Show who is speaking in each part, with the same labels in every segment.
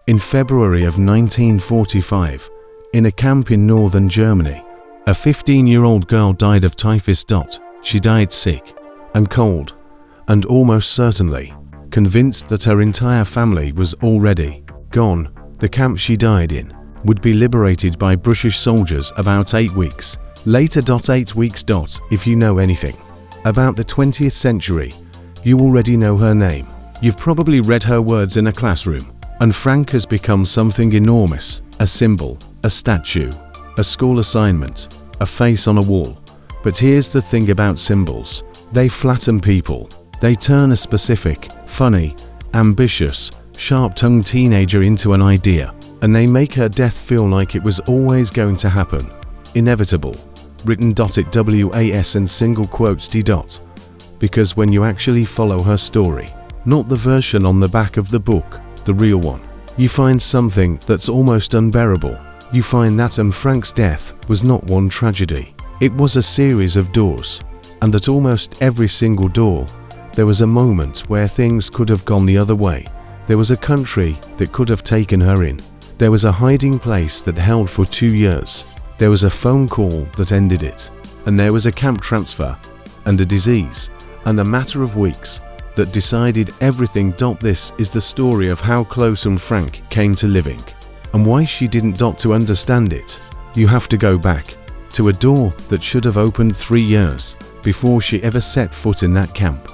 Speaker 1: In February of 1945, in a camp in northern Germany, a 15-year-old girl died of typhus. She died sick and cold, and almost certainly convinced that her entire family was already gone. The camp she died in would be liberated by British soldiers about 8 weeks later. 8 weeks. If you know anything about the 20th century, you already know her name. You've probably read her words in a classroom. And Frank has become something enormous, a symbol, a statue, a school assignment, a face on a wall. But here's the thing about symbols. They flatten people. They turn a specific, funny, ambitious, sharp-tongued teenager into an idea. And they make her death feel like it was always going to happen. Inevitable. Written it was and single quotes d. Because when you actually follow her story, not the version on the back of the book, the real one, you find something that's almost unbearable. You find that Frank's death was not one tragedy. It was a series of doors. And at almost every single door, there was a moment where things could have gone the other way. There was a country that could have taken her in. There was a hiding place that held for 2 years. There was a phone call that ended it. And there was a camp transfer, and a disease, and a matter of weeks that decided everything. This is the story of how close Frank came to living, and why she didn't. To understand it, you have to go back to a door that should have opened 3 years before she ever set foot in that camp.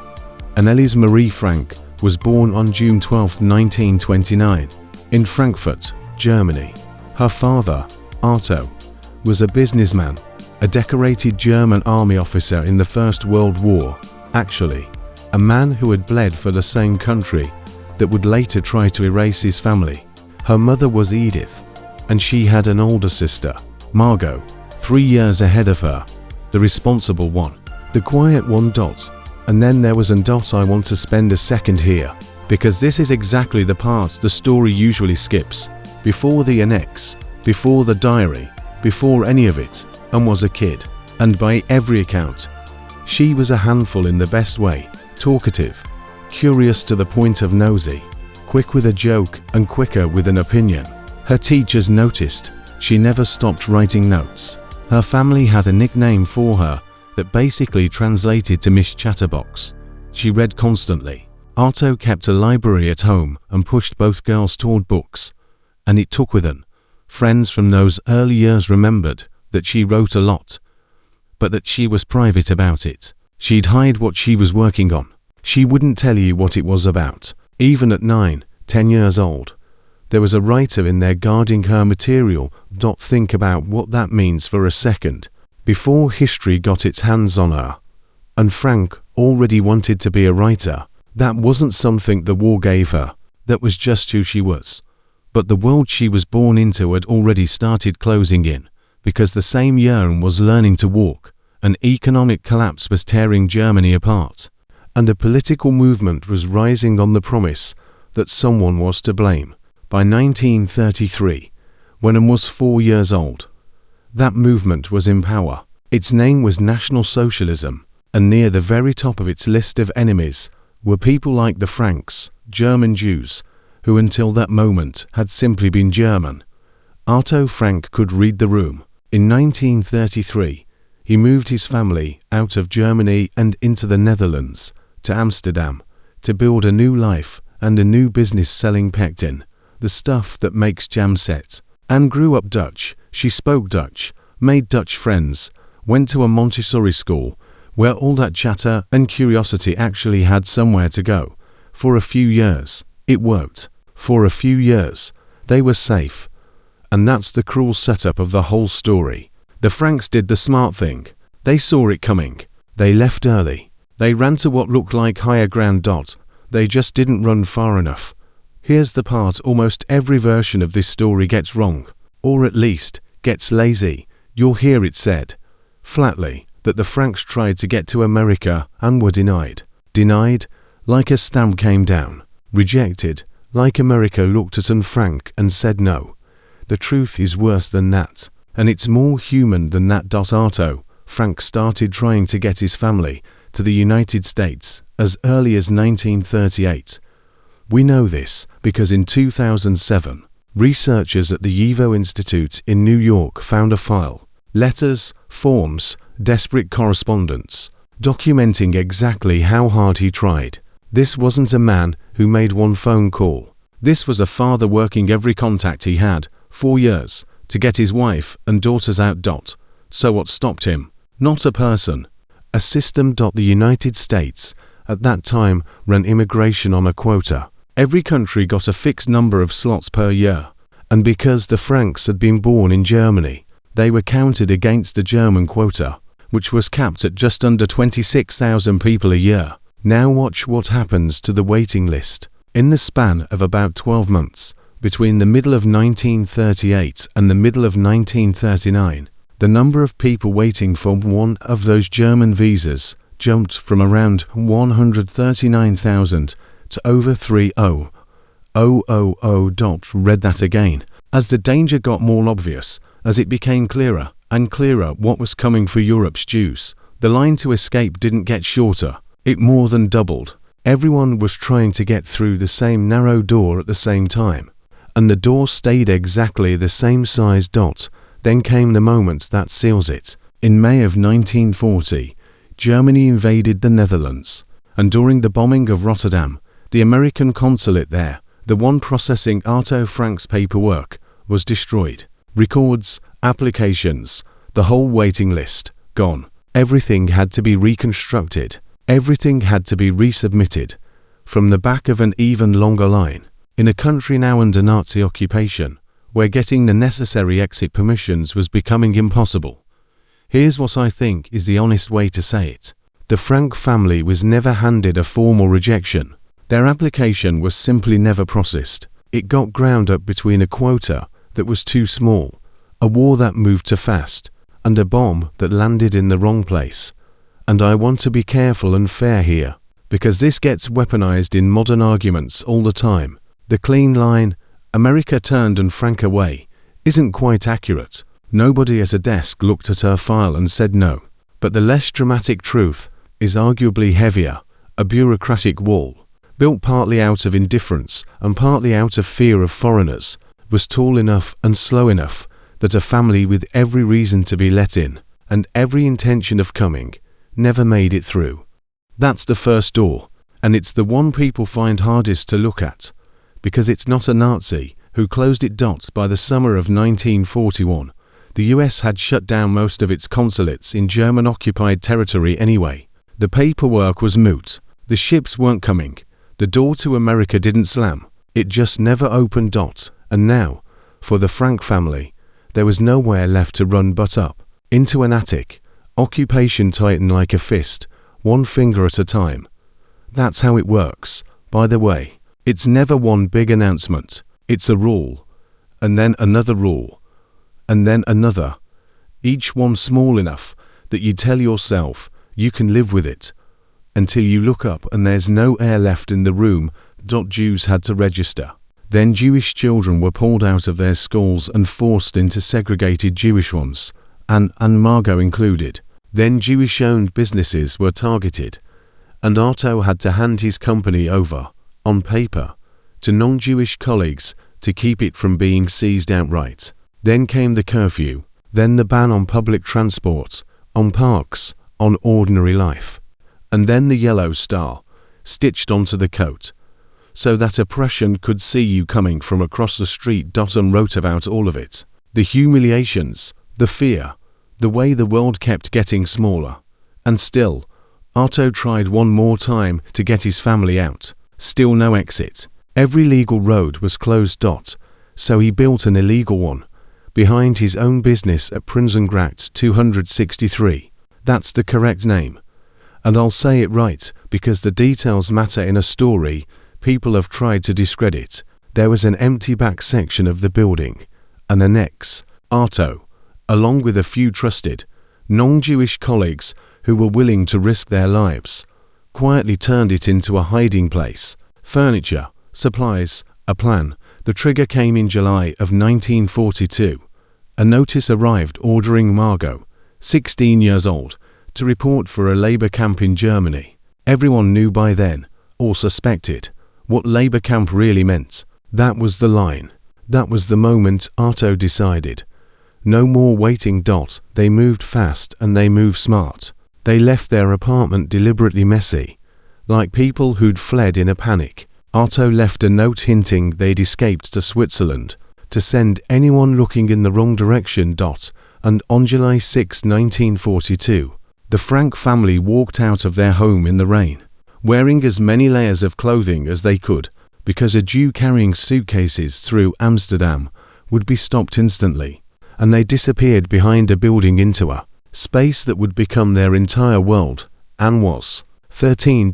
Speaker 1: Anneliese Marie Frank was born on June 12, 1929, in Frankfurt, Germany. Her father, Arto, was a businessman, a decorated German army officer in the First World War. Actually, a man who had bled for the same country that would later try to erase his family. Her mother was Edith, and she had an older sister, Margot, 3 years ahead of her, the responsible one, the quiet one. And then there was I want to spend a second here, because this is exactly the part the story usually skips. Before the annex, before the diary, before any of it, was a kid. And by every account, she was a handful in the best way. Talkative, curious to the point of nosy, quick with a joke and quicker with an opinion. Her teachers noticed she never stopped writing notes. Her family had a nickname for her that basically translated to Miss Chatterbox. She read constantly. Arto kept a library at home and pushed both girls toward books, and it took with them. Friends from those early years remembered that she wrote a lot, but that she was private about it. She'd hide what she was working on. She wouldn't tell you what it was about. Even at 9, 10 years old, there was a writer in there guarding her material. Think about what that means for a second. Before history got its hands on her, and Frank already wanted to be a writer. That wasn't something the war gave her. That was just who she was. But the world she was born into had already started closing in, because the same year was learning to walk. An economic collapse was tearing Germany apart, and a political movement was rising on the promise that someone was to blame. By 1933, when I was 4 years old, that movement was in power. Its name was National Socialism, and near the very top of its list of enemies were people like the Franks, German Jews, who until that moment had simply been German. Arto Frank could read the room. In 1933, he moved his family out of Germany and into the Netherlands, to Amsterdam, to build a new life and a new business selling pectin, the stuff that makes jam set. Anne grew up Dutch. She spoke Dutch, made Dutch friends, went to a Montessori school, where all that chatter and curiosity actually had somewhere to go. For a few years, it worked. For a few years, they were safe. And that's the cruel setup of the whole story. The Franks did the smart thing. They saw it coming. They left early. They ran to what looked like higher ground. They just didn't run far enough. Here's the part almost every version of this story gets wrong, or at least gets lazy. You'll hear it said, flatly, that the Franks tried to get to America and were denied. Denied, like a stamp came down. Rejected, like America looked at Anne Frank and said no. The truth is worse than that, and it's more human than that. Arto Frank started trying to get his family to the United States as early as 1938. We know this because in 2007, researchers at the YIVO Institute in New York found a file, letters, forms, desperate correspondence, documenting exactly how hard he tried. This wasn't a man who made one phone call. This was a father working every contact he had, 4 years, to get his wife and daughters out. So what stopped him? Not a person. A system. The United States, at that time, ran immigration on a quota. Every country got a fixed number of slots per year. And because the Franks had been born in Germany, they were counted against the German quota, which was capped at just under 26,000 people a year. Now watch what happens to the waiting list. In the span of about 12 months, between the middle of 1938 and the middle of 1939, the number of people waiting for one of those German visas jumped from around 139,000 to over 30,000. Read that again. As the danger got more obvious, as it became clearer and clearer what was coming for Europe's Jews, the line to escape didn't get shorter. It more than doubled. Everyone was trying to get through the same narrow door at the same time, and the door stayed exactly the same size. Then came the moment that seals it. In May of 1940, Germany invaded the Netherlands, and during the bombing of Rotterdam, the American consulate there, the one processing Otto Frank's paperwork, was destroyed. Records, applications, the whole waiting list, gone. Everything had to be reconstructed. Everything had to be resubmitted, from the back of an even longer line. In a country now under Nazi occupation, where getting the necessary exit permissions was becoming impossible. Here's what I think is the honest way to say it. The Frank family was never handed a formal rejection. Their application was simply never processed. It got ground up between a quota that was too small, a war that moved too fast, and a bomb that landed in the wrong place. And I want to be careful and fair here, because this gets weaponized in modern arguments all the time. The clean line, America turned and Frank away, isn't quite accurate. Nobody at a desk looked at her file and said no. But the less dramatic truth is arguably heavier. A bureaucratic wall, built partly out of indifference and partly out of fear of foreigners, was tall enough and slow enough that a family with every reason to be let in, and every intention of coming, never made it through. That's the first door, and it's the one people find hardest to look at, because it's not a Nazi who closed it. By the summer of 1941, the US had shut down most of its consulates in German-occupied territory anyway. The paperwork was moot. The ships weren't coming. The door to America didn't slam. It just never opened. And now, for the Frank family, there was nowhere left to run but up, into an attic. Occupation tightened like a fist, one finger at a time. That's how it works, by the way. It's never one big announcement. It's a rule, and then another rule, and then another. Each one small enough that you tell yourself you can live with it, until you look up and there's no air left in the room. Jews had to register. Then Jewish children were pulled out of their schools and forced into segregated Jewish ones, and Margot included. Then Jewish-owned businesses were targeted, and Otto had to hand his company over, on paper, to non-Jewish colleagues to keep it from being seized outright. Then came the curfew, then the ban on public transport, on parks, on ordinary life. And then the yellow star, stitched onto the coat, so that oppression could see you coming from across the street. And wrote about all of it. The humiliations, the fear, the way the world kept getting smaller. And still, Otto tried one more time to get his family out. Still no exit. Every legal road was closed. So he built an illegal one, behind his own business at Prinsengracht 263. That's the correct name. And I'll say it right, because the details matter in a story people have tried to discredit. There was an empty back section of the building, an annex. Otto, along with a few trusted, non-Jewish colleagues who were willing to risk their lives, quietly turned it into a hiding place. Furniture, supplies, a plan. The trigger came in July of 1942. A notice arrived ordering Margot, 16 years old, to report for a labor camp in Germany. Everyone knew by then, or suspected, what labor camp really meant. That was the line. That was the moment Otto decided. No more waiting. They moved fast and they moved smart. They left their apartment deliberately messy, like people who'd fled in a panic. Otto left a note hinting they'd escaped to Switzerland, to send anyone looking in the wrong direction. And on July 6, 1942, the Frank family walked out of their home in the rain, wearing as many layers of clothing as they could, because a Jew carrying suitcases through Amsterdam would be stopped instantly, and they disappeared behind a building into a space that would become their entire world. Anne was 13.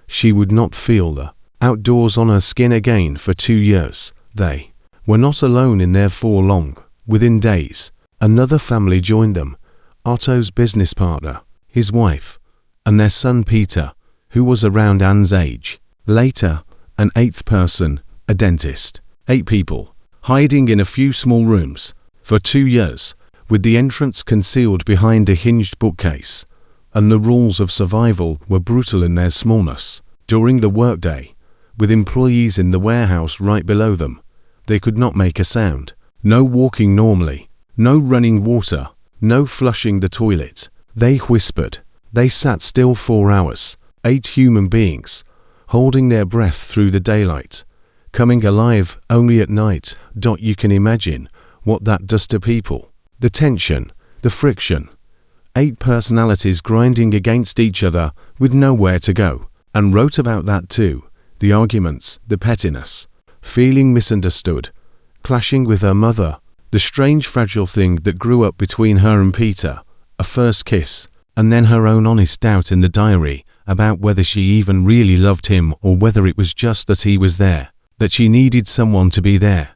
Speaker 1: She would not feel the outdoors on her skin again for 2 years. They were not alone in their fall long. Within days, another family joined them, Otto's business partner, his wife, and their son Peter, who was around Anne's age. Later, an 8th person, a dentist. 8 people, hiding in a few small rooms, for 2 years, with the entrance concealed behind a hinged bookcase. And the rules of survival were brutal in their smallness. During the workday, with employees in the warehouse right below them, they could not make a sound. No walking normally, no running water, no flushing the toilet. They whispered. They sat still 4 hours, 8 human beings, holding their breath through the daylight, coming alive only at night. You can imagine what that does to people. The tension, the friction. 8 personalities grinding against each other with nowhere to go. And wrote about that too. The arguments, the pettiness, feeling misunderstood, clashing with her mother, the strange fragile thing that grew up between her and Peter, a first kiss, and then her own honest doubt in the diary about whether she even really loved him or whether it was just that he was there, that she needed someone to be there.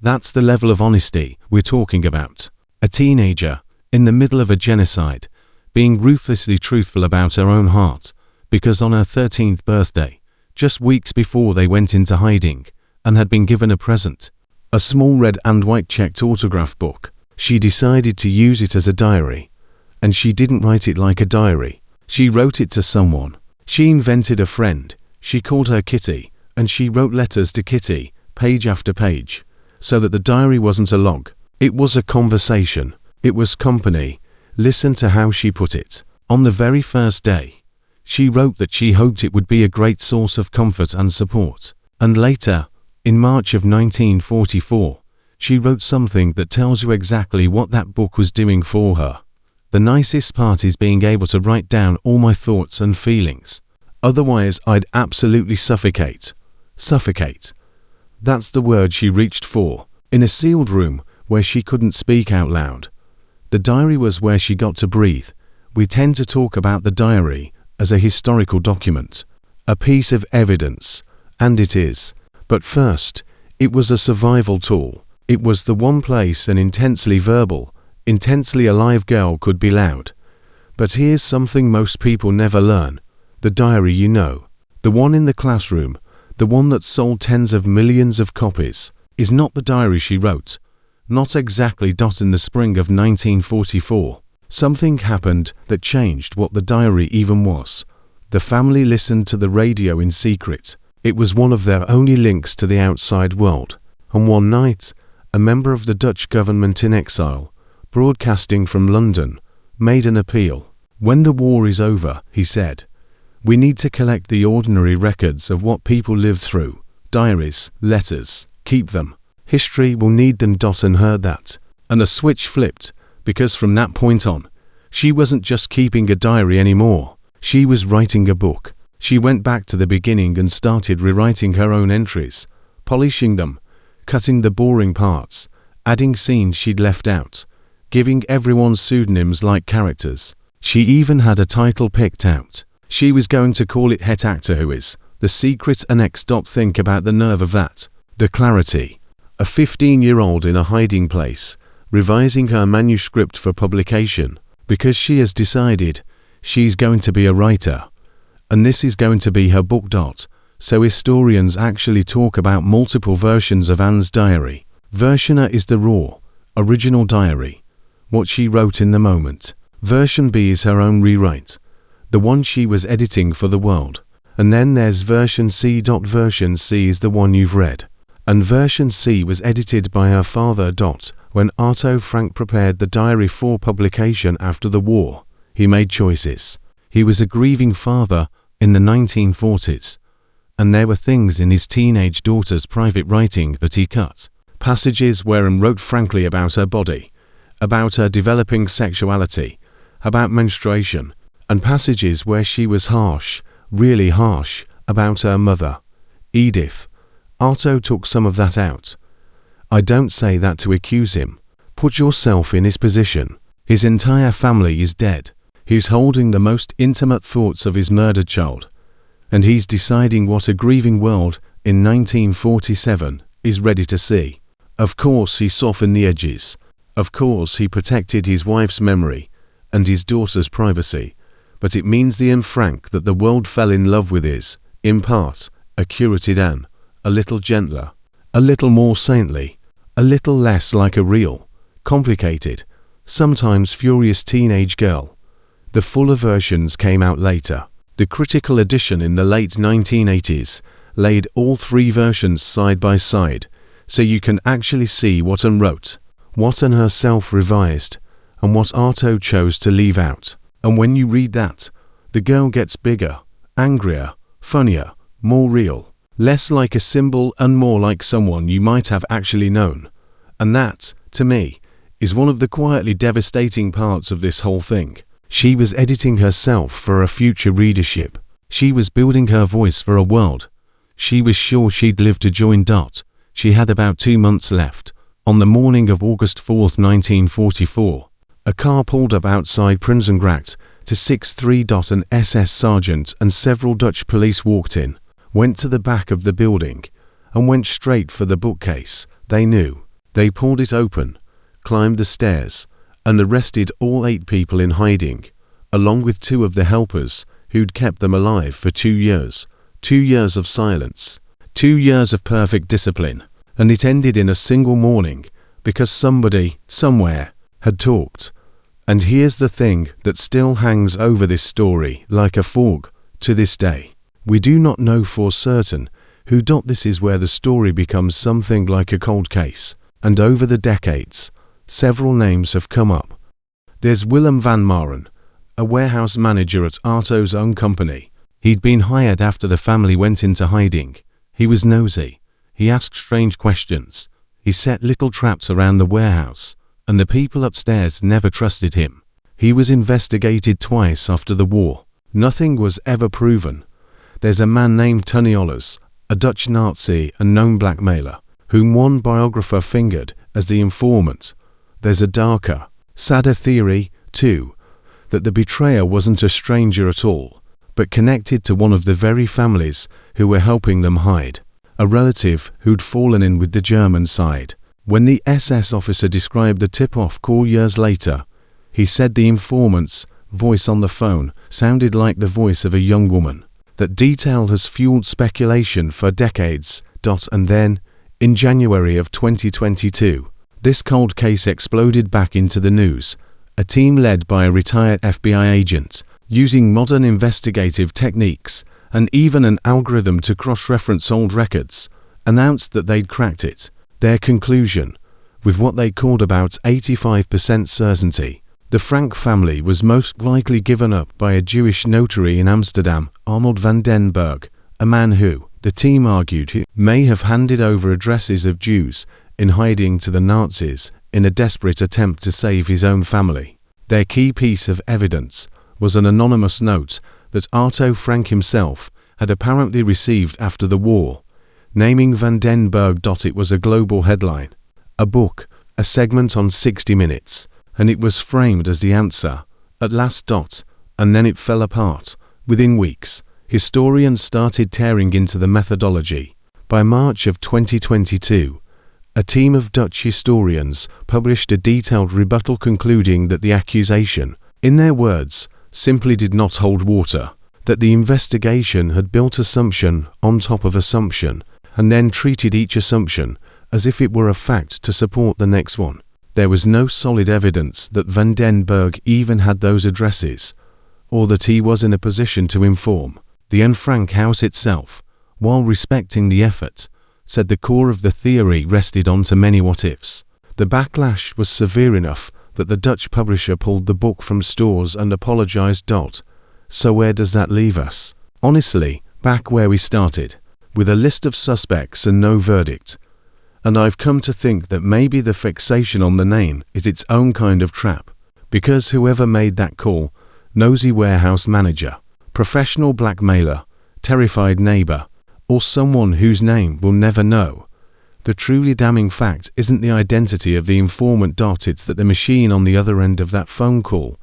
Speaker 1: That's the level of honesty we're talking about. A teenager, in the middle of a genocide, being ruthlessly truthful about her own heart, because on her 13th birthday, just weeks before they went into hiding, and had been given a present, a small red and white checked autograph book, she decided to use it as a diary. And she didn't write it like a diary. She wrote it to someone. She invented a friend. She called her Kitty, and she wrote letters to Kitty, page after page, so that the diary wasn't a log. It was a conversation. It was company. Listen to how she put it. On the very first day, she wrote that she hoped it would be a great source of comfort and support. And later, in March of 1944, she wrote something that tells you exactly what that book was doing for her. The nicest part is being able to write down all my thoughts and feelings. Otherwise, I'd absolutely suffocate. Suffocate. That's the word she reached for, in a sealed room where she couldn't speak out loud. The diary was where she got to breathe. We tend to talk about the diary as a historical document, a piece of evidence, and it is. But first, it was a survival tool. It was the one place an intensely verbal, intensely alive girl could be loud. But here's something most people never learn. The diary you know, the one in the classroom, the one that sold tens of millions of copies, is not the diary she wrote. Not exactly. In the spring of 1944, something happened that changed what the diary even was. The family listened to the radio in secret. It was one of their only links to the outside world. And one night, a member of the Dutch government in exile, broadcasting from London, made an appeal. When the war is over, he said, we need to collect the ordinary records of what people lived through. Diaries, letters, keep them. History will need them. And heard that. And a switch flipped, because from that point on, she wasn't just keeping a diary anymore. She was writing a book. She went back to the beginning and started rewriting her own entries, polishing them, cutting the boring parts, adding scenes she'd left out, giving everyone pseudonyms like characters. She even had a title picked out. She was going to call it Het Actor Who Is, The Secret Annex. Think about the nerve of that. The clarity. A 15-year-old in a hiding place, revising her manuscript for publication, because she has decided she's going to be a writer. And this is going to be her book. So historians actually talk about multiple versions of Anne's diary. Version A is the raw, original diary, what she wrote in the moment. Version B is her own rewrite, the one she was editing for the world. And then there's version C. Version C is the one you've read. And version C was edited by her father. When Otto Frank prepared the diary for publication after the war, he made choices. He was a grieving father in the 1940s, and there were things in his teenage daughter's private writing that he cut. Passages wherein wrote frankly about her body, about her developing sexuality, about menstruation, and passages where she was harsh, really harsh, about her mother, Edith. Otto took some of that out. I don't say that to accuse him. Put yourself in his position. His entire family is dead. He's holding the most intimate thoughts of his murdered child, and he's deciding what a grieving world in 1947 is ready to see. Of course he softened the edges. Of course he protected his wife's memory and his daughter's privacy, but it means the Anne Frank that the world fell in love with is, in part, a curated Anne, a little gentler, a little more saintly, a little less like a real, complicated, sometimes furious teenage girl. The fuller versions came out later. The critical edition in the late 1980s laid all three versions side by side, so you can actually see what Anne wrote, what Anne herself revised, and what Otto chose to leave out. And when you read that, the girl gets bigger, angrier, funnier, more real, less like a symbol and more like someone you might have actually known. And that, to me, is one of the quietly devastating parts of this whole thing. She was editing herself for a future readership. She was building her voice for a world. She was sure she'd live to join. She had about 2 months left. On the morning of August 4th, 1944, a car pulled up outside Prinsengracht to 63. An SS sergeant and several Dutch police walked in, went to the back of the building, and went straight for the bookcase. They knew. They pulled it open, climbed the stairs, and arrested all 8 people in hiding, along with 2 of the helpers who'd kept them alive for 2 years. 2 years of silence. 2 years of perfect discipline. And it ended in a single morning, because somebody, somewhere, had talked. And here's the thing that still hangs over this story like a fog to this day. We do not know for certain who. This is where the story becomes something like a cold case. And over the decades, several names have come up. There's Willem van Maren, a warehouse manager at Otto's own company. He'd been hired after the family went into hiding. He was nosy. He asked strange questions. He set little traps around the warehouse, and the people upstairs never trusted him. He was investigated twice after the war. Nothing was ever proven. There's a man named Tony Ollers, a Dutch Nazi and known blackmailer, whom one biographer fingered as the informant. There's a darker, sadder theory, too, that the betrayer wasn't a stranger at all, but connected to one of the very families who were helping them hide, a relative who'd fallen in with the German side. When the SS officer described the tip-off call years later, he said the informant's voice on the phone sounded like the voice of a young woman. That detail has fueled speculation for decades. And then, in January of 2022, this cold case exploded back into the news. A team led by a retired FBI agent, using modern investigative techniques and even an algorithm to cross-reference old records, announced that they'd cracked it. Their conclusion, with what they called about 85% certainty, the Frank family was most likely given up by a Jewish notary in Amsterdam, Arnold van den Berg, a man who, the team argued, may have handed over addresses of Jews in hiding to the Nazis in a desperate attempt to save his own family. Their key piece of evidence was an anonymous note that Otto Frank himself had apparently received after the war, naming van den Berg. It was a global headline, a book, a segment on 60 Minutes, and it was framed as the answer, at last. And then it fell apart. Within weeks, historians started tearing into the methodology. By March of 2022, a team of Dutch historians published a detailed rebuttal concluding that the accusation, in their words, simply did not hold water, that the investigation had built assumption on top of assumption, and then treated each assumption as if it were a fact to support the next one. There was no solid evidence that van den Berg even had those addresses, or that he was in a position to inform. The Anne Frank house itself, while respecting the effort, said the core of the theory rested onto many what-ifs. The backlash was severe enough that the Dutch publisher pulled the book from stores and apologized. So where does that leave us? Honestly, back where we started, with a list of suspects and no verdict. And I've come to think that maybe the fixation on the name is its own kind of trap, because whoever made that call, nosy warehouse manager, professional blackmailer, terrified neighbor, or someone whose name we'll never know, the truly damning fact isn't the identity of the informant. It's that the machine on the other end of that phone call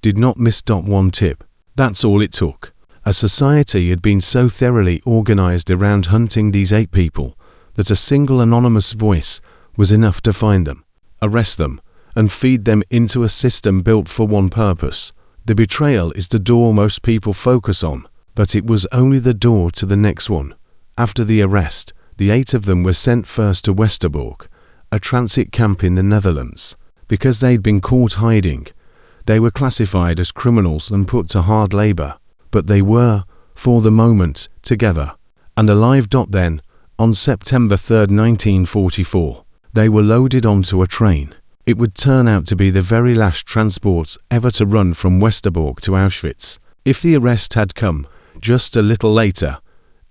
Speaker 1: did not miss one tip. That's all it took. A society had been so thoroughly organized around hunting these 8 people that a single anonymous voice was enough to find them, arrest them, and feed them into a system built for one purpose. The betrayal is the door most people focus on, but it was only the door to the next one. After the arrest, the 8 of them were sent first to Westerbork, a transit camp in the Netherlands. Because they'd been caught hiding, they were classified as criminals and put to hard labor. But they were, for the moment, together, and alive. Then, on September 3, 1944, they were loaded onto a train. It would turn out to be the very last transport ever to run from Westerbork to Auschwitz. If the arrest had come just a little later,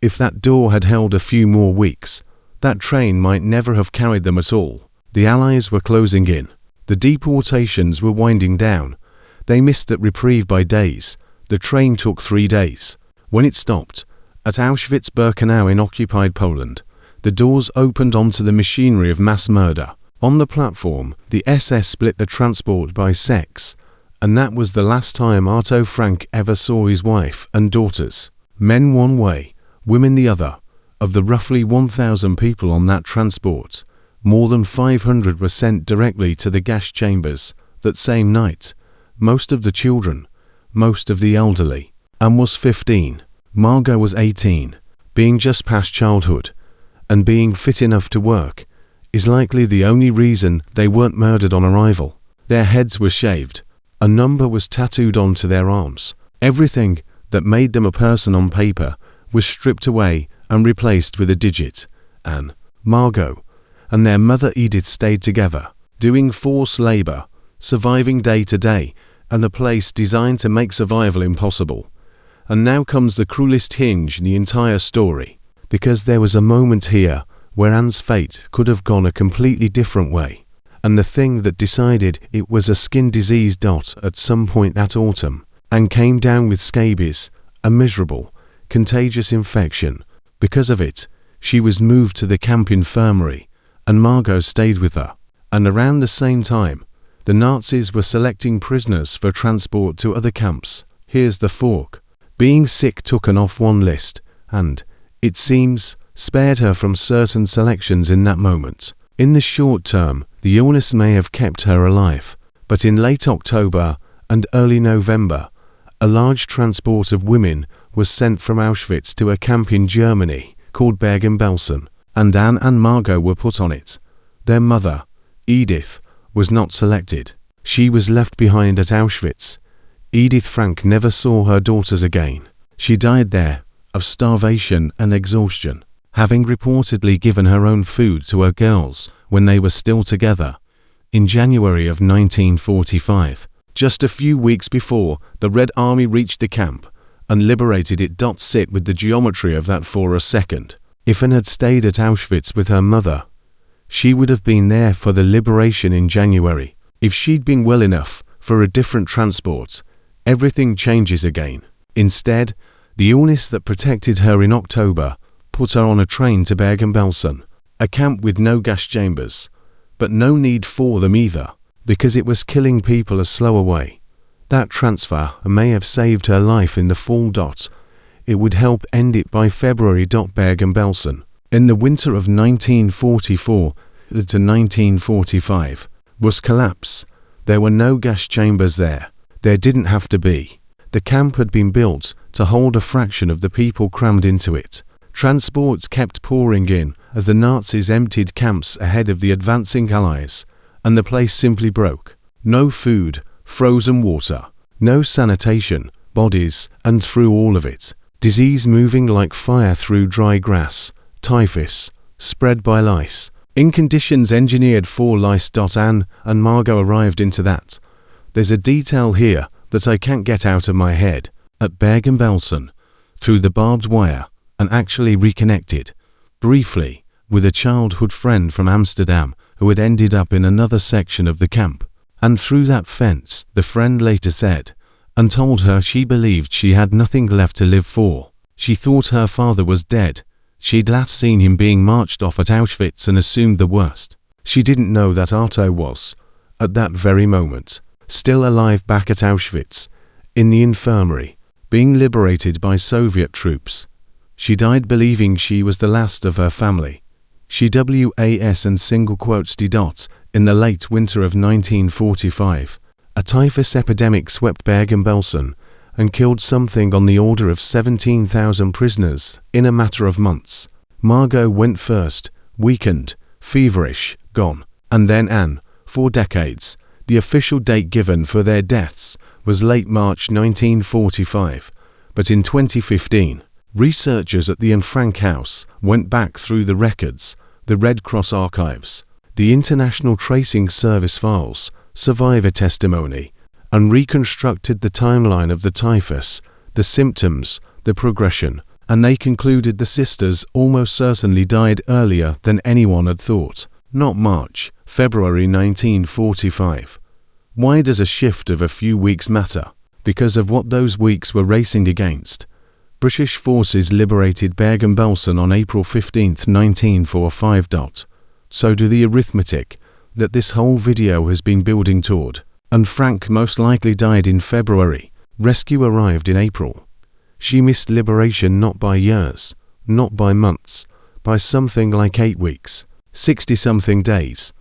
Speaker 1: if that door had held a few more weeks, that train might never have carried them at all. The Allies were closing in. The deportations were winding down. They missed that reprieve by days. The train took 3 days. When it stopped, at Auschwitz-Birkenau in occupied Poland, the doors opened onto the machinery of mass murder. On the platform, the SS split the transport by sex, and that was the last time Otto Frank ever saw his wife and daughters. Men one way, women the other. Of the roughly 1,000 people on that transport, more than 500 were sent directly to the gas chambers that same night. Most of the children, most of the elderly. Anne was 15, Margot was 18. Being just past childhood, and being fit enough to work, is likely the only reason they weren't murdered on arrival. Their heads were shaved, a number was tattooed onto their arms. Everything that made them a person on paper was stripped away and replaced with a digit. Anne, Margot, and their mother Edith stayed together, doing forced labor, surviving day to day, and a place designed to make survival impossible. And now comes the cruelest hinge in the entire story, because there was a moment here where Anne's fate could have gone a completely different way, and the thing that decided it was a skin disease. At some point that autumn, Anne came down with scabies, a miserable, contagious infection. Because of it, she was moved to the camp infirmary, and Margot stayed with her. And around the same time, the Nazis were selecting prisoners for transport to other camps. Here's the fork. Being sick took Anne off one list, and, it seems, spared her from certain selections in that moment. In the short term, the illness may have kept her alive, but in late October and early November, a large transport of women was sent from Auschwitz to a camp in Germany called Bergen-Belsen, and Anne and Margot were put on it. Their mother, Edith, was not selected. She was left behind at Auschwitz. Edith Frank never saw her daughters again. She died there, of starvation and exhaustion, having reportedly given her own food to her girls when they were still together. In January of 1945, just a few weeks before the Red Army reached the camp and liberated it. Sit with the geometry of that for a second. If Anne had stayed at Auschwitz with her mother, she would have been there for the liberation in January. If she'd been well enough for a different transport, everything changes again. Instead, the illness that protected her in October put her on a train to Bergen-Belsen, a camp with no gas chambers, but no need for them either, because it was killing people a slower way. That transfer may have saved her life in the fall. It would help end it by February. Bergen-Belsen, in the winter of 1944 to 1945, was collapse. There were no gas chambers there. There didn't have to be. The camp had been built to hold a fraction of the people crammed into it. Transports kept pouring in as the Nazis emptied camps ahead of the advancing Allies, and the place simply broke. No food, frozen water, no sanitation, bodies, and through all of it, Disease moving like fire through dry grass, typhus, spread by lice. In conditions engineered for lice. Anne and Margot arrived into that. There's a detail here that I can't get out of my head. At Bergen-Belsen, through the barbed wire, and actually reconnected, briefly, with a childhood friend from Amsterdam who had ended up in another section of the camp. And through that fence, the friend later said, and told her she believed she had nothing left to live for. She thought her father was dead. She'd last seen him being marched off at Auschwitz and assumed the worst. She didn't know that Otto was, at that very moment, still alive back at Auschwitz, in the infirmary, being liberated by Soviet troops. She died believing she was the last of her family. She was and single quotes D. In the late winter of 1945, a typhus epidemic swept Bergen-Belsen and killed something on the order of 17,000 prisoners in a matter of months. Margot went first, weakened, feverish, gone, and then Anne, for decades. The official date given for their deaths was late March 1945, but in 2015, researchers at the Anne Frank House went back through the records, the Red Cross archives, the International Tracing Service files, survivor testimony, and reconstructed the timeline of the typhus, the symptoms, the progression, and they concluded the sisters almost certainly died earlier than anyone had thought. Not March, February 1945. Why does a shift of a few weeks matter? Because of what those weeks were racing against. British forces liberated Bergen-Belsen on April 15, 1945. So do the arithmetic that this whole video has been building toward. And Frank most likely died in February. Rescue arrived in April. She missed liberation not by years, not by months, by something like 8 weeks, 60-something days.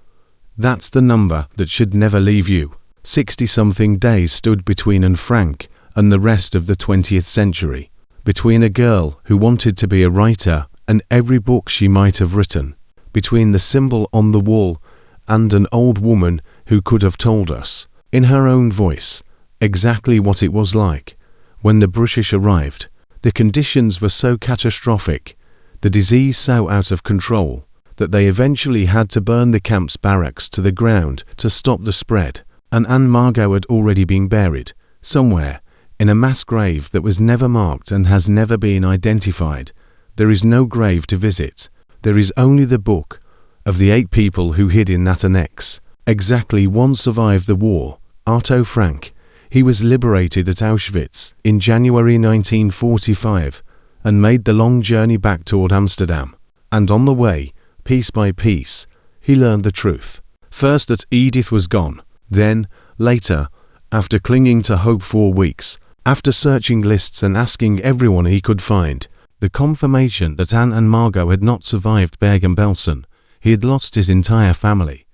Speaker 1: That's the number that should never leave you. 60-something days stood between Anne Frank and the rest of the 20th century. Between a girl who wanted to be a writer and every book she might have written. Between the symbol on the wall and an old woman who could have told us, in her own voice, exactly what it was like when the British arrived. The conditions were so catastrophic, the disease so out of control, that they eventually had to burn the camp's barracks to the ground to stop the spread, and Anne Margot had already been buried, somewhere, in a mass grave that was never marked and has never been identified. There is no grave to visit. There is only the book of the 8 people who hid in that annex. Exactly one survived the war, Otto Frank. He was liberated at Auschwitz in January 1945 and made the long journey back toward Amsterdam. And on the way, piece by piece, he learned the truth. First that Edith was gone. Then, later, after clinging to hope for weeks, after searching lists and asking everyone he could find, the confirmation that Anne and Margot had not survived Bergen-Belsen. He had lost his entire family.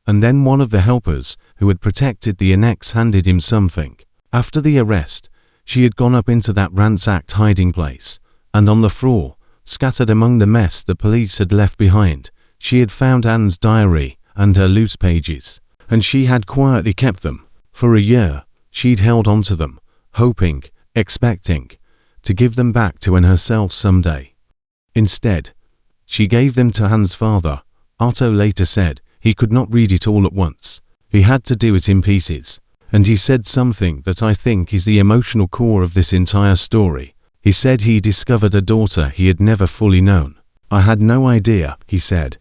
Speaker 1: And then one of the helpers who had protected the annex handed him something. After the arrest, she had gone up into that ransacked hiding place, and on the floor, scattered among the mess the police had left behind, she had found Anne's diary and her loose pages, and she had quietly kept them. For a year, she'd held on to them, hoping, expecting, to give them back to Anne herself someday. Instead, she gave them to Anne's father. Otto later said he could not read it all at once. He had to do it in pieces. And he said something that I think is the emotional core of this entire story. He said he discovered a daughter he had never fully known. I had no idea, he said,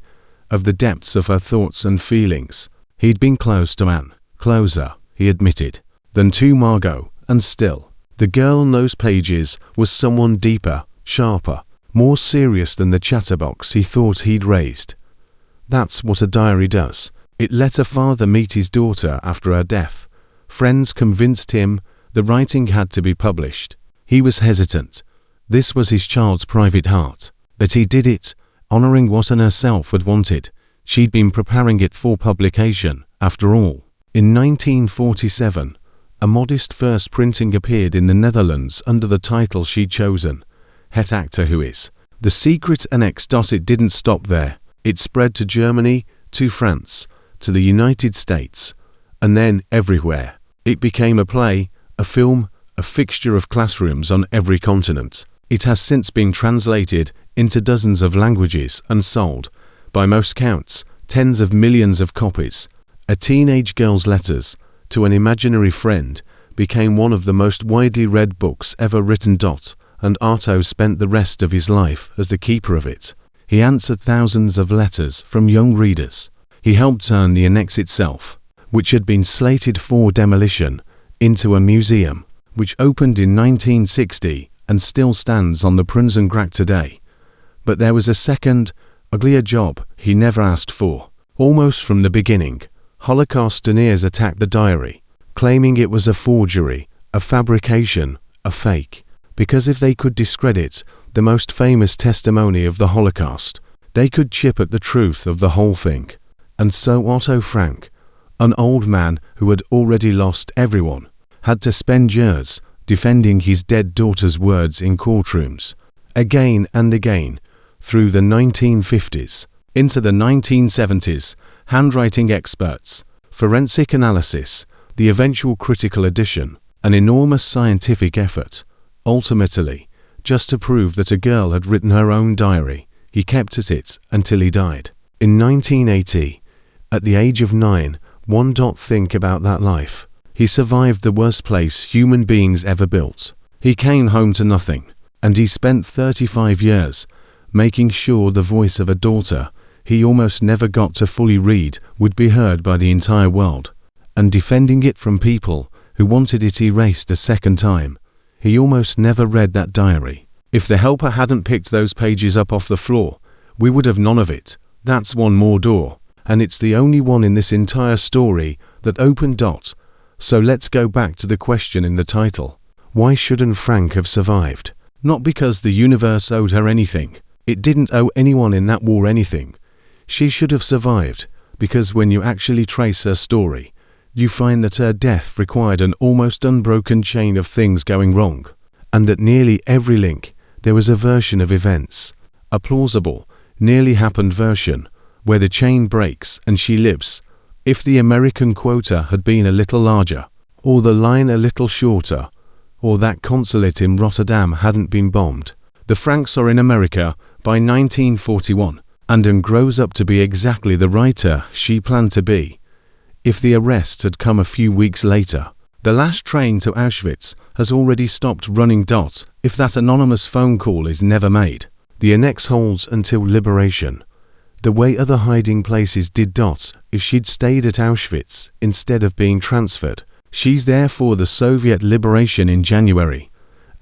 Speaker 1: of the depths of her thoughts and feelings. He'd been close to Anne, closer, he admitted, than to Margot, and still, the girl on those pages was someone deeper, sharper, more serious than the chatterbox he thought he'd raised. That's what a diary does. It let a father meet his daughter after her death. Friends convinced him the writing had to be published. He was hesitant. This was his child's private heart. But he did it, honoring what Anne herself had wanted. She'd been preparing it for publication, after all. In 1947, a modest first printing appeared in the Netherlands under the title she'd chosen, Het Actor Who Is. The secret annex. It didn't stop there. It spread to Germany, to France, to the United States, and then everywhere. It became a play, a film, a fixture of classrooms on every continent. It has since been translated into dozens of languages and sold, by most counts, tens of millions of copies. A teenage girl's letters to an imaginary friend became one of the most widely read books ever written. And Otto spent the rest of his life as the keeper of it. He answered thousands of letters from young readers. He helped turn the annex itself, which had been slated for demolition, into a museum, which opened in 1960 and still stands on the Prinsengracht today. But there was a second, uglier job he never asked for. Almost from the beginning, Holocaust deniers attacked the diary, claiming it was a forgery, a fabrication, a fake. Because if they could discredit the most famous testimony of the Holocaust, they could chip at the truth of the whole thing. And so Otto Frank, an old man who had already lost everyone, had to spend years defending his dead daughter's words in courtrooms, again and again, through the 1950s, into the 1970s, handwriting experts, forensic analysis, the eventual critical edition, an enormous scientific effort. Ultimately, just to prove that a girl had written her own diary, he kept at it until he died. In 1980, at the age of 9, think about that life. He survived the worst place human beings ever built. He came home to nothing, and he spent 35 years making sure the voice of a daughter he almost never got to fully read would be heard by the entire world, and defending it from people who wanted it erased a second time. He almost never read that diary. If the helper hadn't picked those pages up off the floor, we would have none of it. That's one more door, and it's the only one in this entire story that opened. So let's go back to the question in the title. Why shouldn't Frank have survived? Not because the universe owed her anything. It didn't owe anyone in that war anything. She should have survived, because when you actually trace her story, you find that her death required an almost unbroken chain of things going wrong, and at nearly every link there was a version of events, a plausible, nearly happened version, where the chain breaks and she lives. If the American quota had been a little larger, or the line a little shorter, or that consulate in Rotterdam hadn't been bombed, the Franks are in America by 1941, and grows up to be exactly the writer she planned to be. If the arrest had come a few weeks later, the last train to Auschwitz has already stopped running. If that anonymous phone call is never made, the annex holds until liberation, the way other hiding places did. If she'd stayed at Auschwitz instead of being transferred, she's there for the Soviet liberation in January,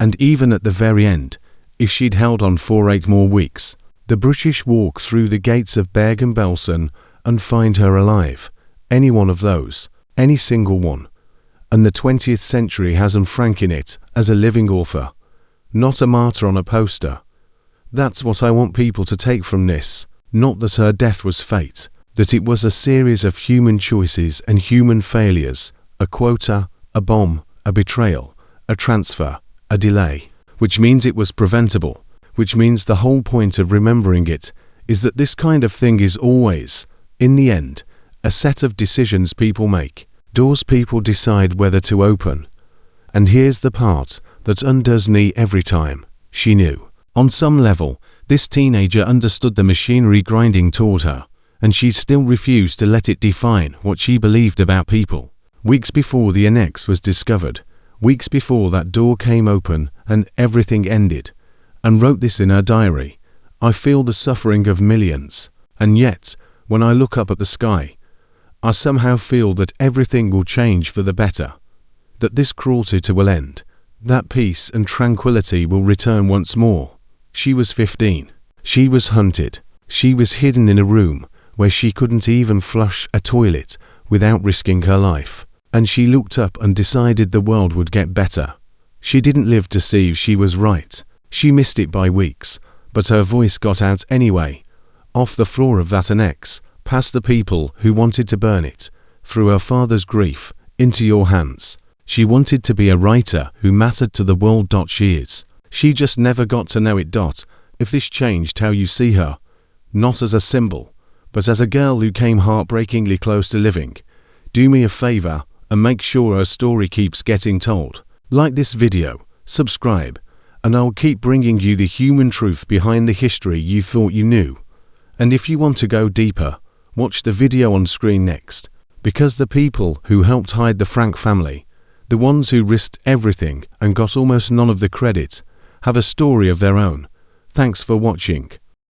Speaker 1: and even at the very end, if she'd held on for 8 more weeks, the British walk through the gates of Bergen-Belsen and find her alive. Any one of those, any single one. And the 20th century has Anne Frank in it as a living author, not a martyr on a poster. That's what I want people to take from this, not that her death was fate, that it was a series of human choices and human failures, a quota, a bomb, a betrayal, a transfer, a delay, which means it was preventable, which means the whole point of remembering it is that this kind of thing is always, in the end, a set of decisions people make, doors people decide whether to open. And here's the part that undoes me every time. She knew. On some level, this teenager understood the machinery grinding toward her, and she still refused to let it define what she believed about people. Weeks before the annex was discovered, weeks before that door came open and everything ended, and wrote this in her diary, I feel the suffering of millions, and yet, when I look up at the sky, I somehow feel that everything will change for the better, that this cruelty will end, that peace and tranquility will return once more. She was 15. She was hunted. She was hidden in a room where she couldn't even flush a toilet without risking her life. And she looked up and decided the world would get better. She didn't live to see if she was right. She missed it by weeks, but her voice got out anyway, off the floor of that annex, past the people who wanted to burn it, through her father's grief, into your hands. She wanted to be a writer who mattered to the world. She is. She just never got to know it. If this changed how you see her, not as a symbol, but as a girl who came heartbreakingly close to living, do me a favor and make sure her story keeps getting told. Like this video, subscribe, and I'll keep bringing you the human truth behind the history you thought you knew. And if you want to go deeper, watch the video on screen next, because the people who helped hide the Frank family, the ones who risked everything and got almost none of the credit, have a story of their own. Thanks for watching.